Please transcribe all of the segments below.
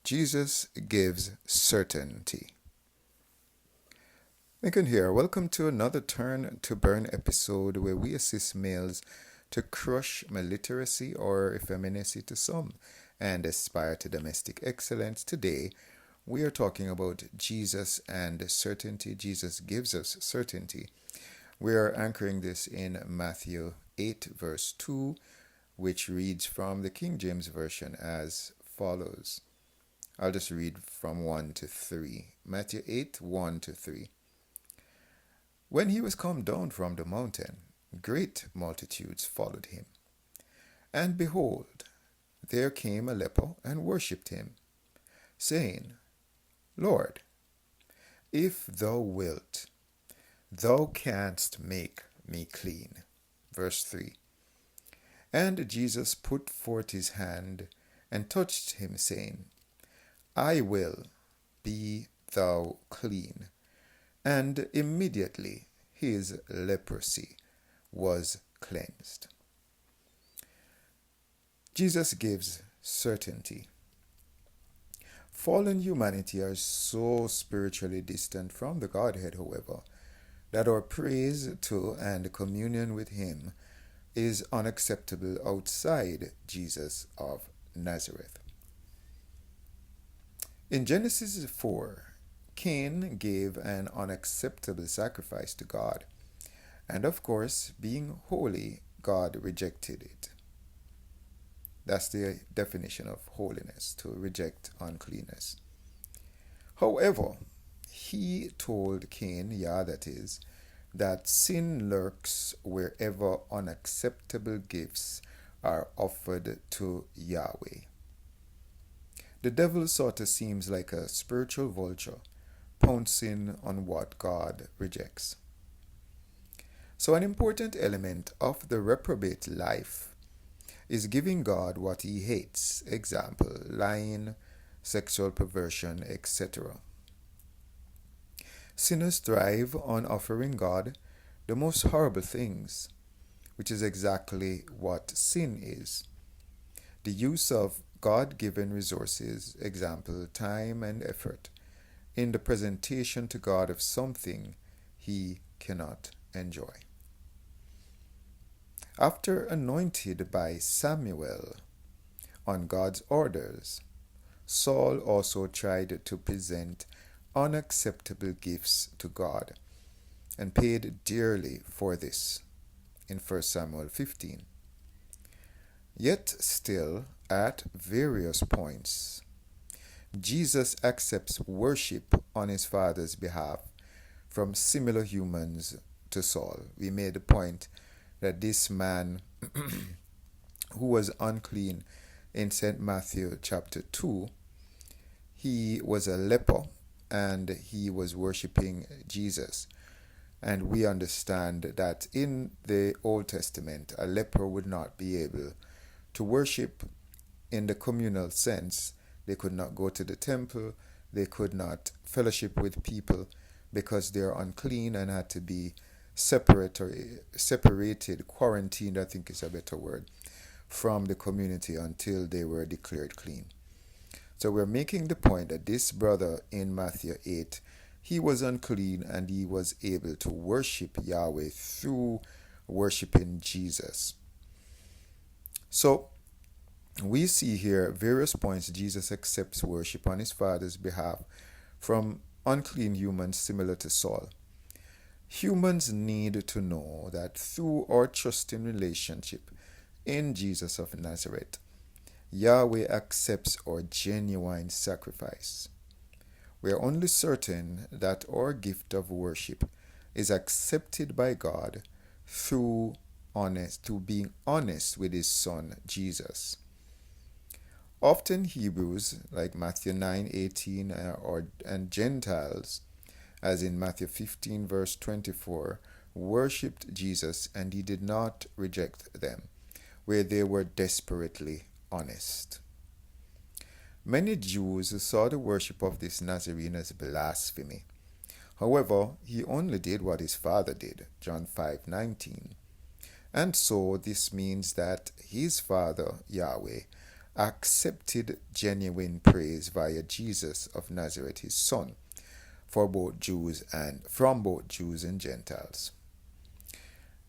Jesus gives certainty. Lincoln here. Welcome to another Turn to Burn episode where we assist males to crush maliteracy or effeminacy to some and aspire to domestic excellence. Today, we are talking about Jesus and certainty. Jesus gives us certainty. We are anchoring this in Matthew 8, verse 2, which reads from the King James Version as follows. I'll just read from 1 to 3. Matthew 8, 1 to 3. When he was come down from the mountain, great multitudes followed him. And behold, there came a leper and worshipped him, saying, Lord, if thou wilt, thou canst make me clean. Verse 3. And Jesus put forth his hand and touched him, saying, I will, be thou clean. And immediately his leprosy was cleansed. Jesus gives certainty. Fallen humanity are so spiritually distant from the Godhead, however, that our praise to and communion with him is unacceptable outside Jesus of Nazareth. In Genesis 4, Cain gave an unacceptable sacrifice to God, and of course, being holy, God rejected it. That's the definition of holiness, to reject uncleanness. However, he told Cain, that is, that sin lurks wherever unacceptable gifts are offered to Yahweh. The devil sort of seems like a spiritual vulture, pouncing on what God rejects. So an important element of the reprobate life is giving God what he hates, example, lying, sexual perversion, etc. Sinners thrive on offering God the most horrible things, which is exactly what sin is. The use of God-given resources, example, time and effort, in the presentation to God of something he cannot enjoy. After anointed by Samuel on God's orders, Saul also tried to present unacceptable gifts to God and paid dearly for this in 1 Samuel 15. Yet still, at various points, Jesus accepts worship on his Father's behalf from similar humans to Saul. We made the point that this man who was unclean in St. Matthew chapter 2, he was a leper and he was worshiping Jesus. And we understand that in the Old Testament, a leper would not be able to worship in the communal sense. They could not go to the temple, they could not fellowship with people because they are unclean and had to be separated, quarantined, I think is a better word, from the community until they were declared clean. So we're making the point that this brother in Matthew 8, he was unclean and he was able to worship Yahweh through worshiping Jesus. So we see here various points Jesus accepts worship on his Father's behalf from unclean humans similar to Saul. Humans need to know that through our trusting relationship in Jesus of Nazareth, Yahweh accepts our genuine sacrifice. We are only certain that our gift of worship is accepted by God through being honest with his Son, Jesus. Often Hebrews, like Matthew 9:18, and Gentiles, as in Matthew 15, verse 24, worshipped Jesus and he did not reject them, where they were desperately honest. Many Jews saw the worship of this Nazarene as blasphemy. However, he only did what his father did, John 5:19. And so this means that his father, Yahweh, accepted genuine praise via Jesus of Nazareth, his son, for both Jews and from both Jews and Gentiles.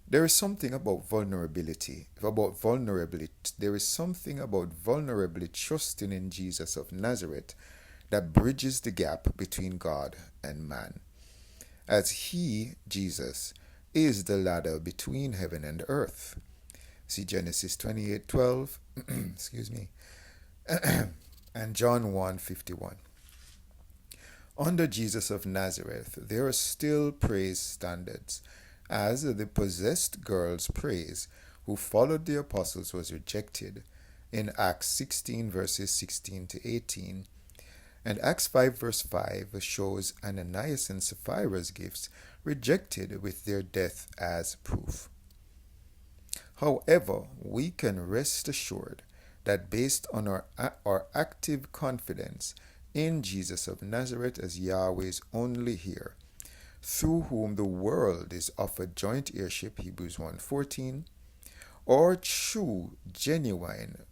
There is something about vulnerability. There is something about vulnerably trusting in Jesus of Nazareth that bridges the gap between God and man, as he, Jesus, is the ladder between heaven and earth. See Genesis 28:12, excuse me, and John 1:51. Under Jesus of Nazareth, there are still praise standards, as the possessed girl's praise who followed the apostles was rejected in Acts 16 verses 16 to 18, and Acts 5 verse 5 shows Ananias and Sapphira's gifts rejected with their death as proof. However, we can rest assured that based on our active confidence in Jesus of Nazareth as Yahweh's only heir, through whom the world is offered joint heirship, Hebrews 1:14, or true, genuine,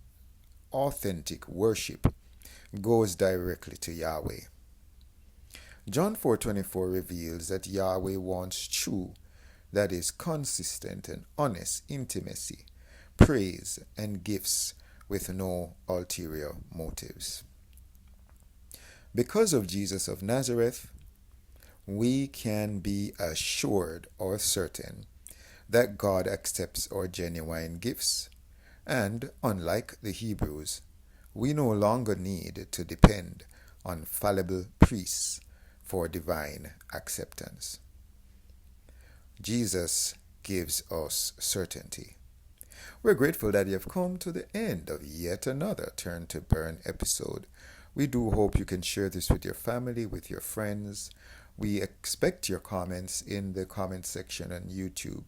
authentic worship goes directly to Yahweh. John 4:24 reveals that Yahweh wants true, that is consistent and honest intimacy, praise, and gifts with no ulterior motives. Because of Jesus of Nazareth, we can be assured or certain that God accepts our genuine gifts, and unlike the Hebrews, we no longer need to depend on fallible priests for divine acceptance. Jesus gives us certainty. We're grateful that you have come to the end of yet another Turn to Burn episode. We do hope you can share this with your family, with your friends. We expect your comments in the comment section on YouTube.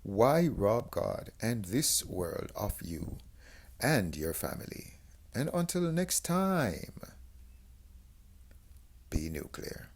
Why rob God and this world of you and your family? And until next time, be nuclear.